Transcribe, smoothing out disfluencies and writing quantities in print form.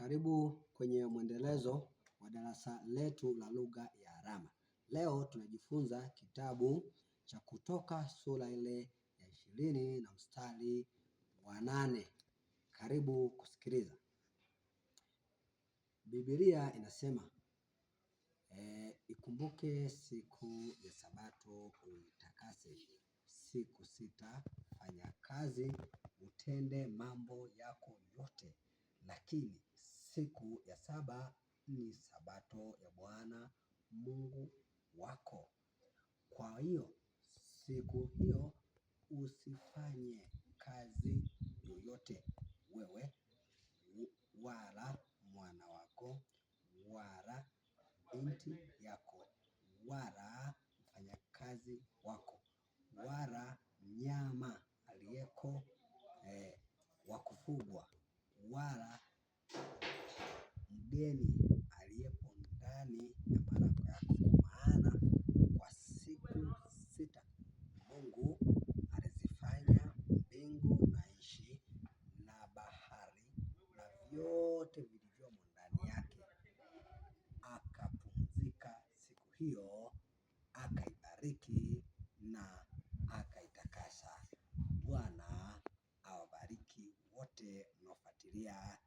Karibu kwenye mwendelezo wa darasa letu la lugha ya alama. Leo tunajifunza kitabu cha Kutoka sura ile ya 20 na mstari wa 8. Karibu kusikiliza. Biblia inasema ikumbuke siku ya Sabato uitakase. Siku 6 fanya kazi, utende mambo yako yote, lakini siku ya 7 ni Sabato ya Bwana Mungu wako. Kwa hiyo siku hiyo usifanye kazi yoyote, wewe wala mwana wako wala binti yako wala mfanyakazi wako wala mnyama aliyeko wa kufugwa wala mgeni aliyepo ndani ya malango yako. Maana kwa siku 6 Mungu alizifanya mbingu na nchi na bahari na vyote vilivyomo ndani yake, akapumzika siku hiyo, akaibariki na akaitakasa. Bwana awabariki wote mnaofuatilia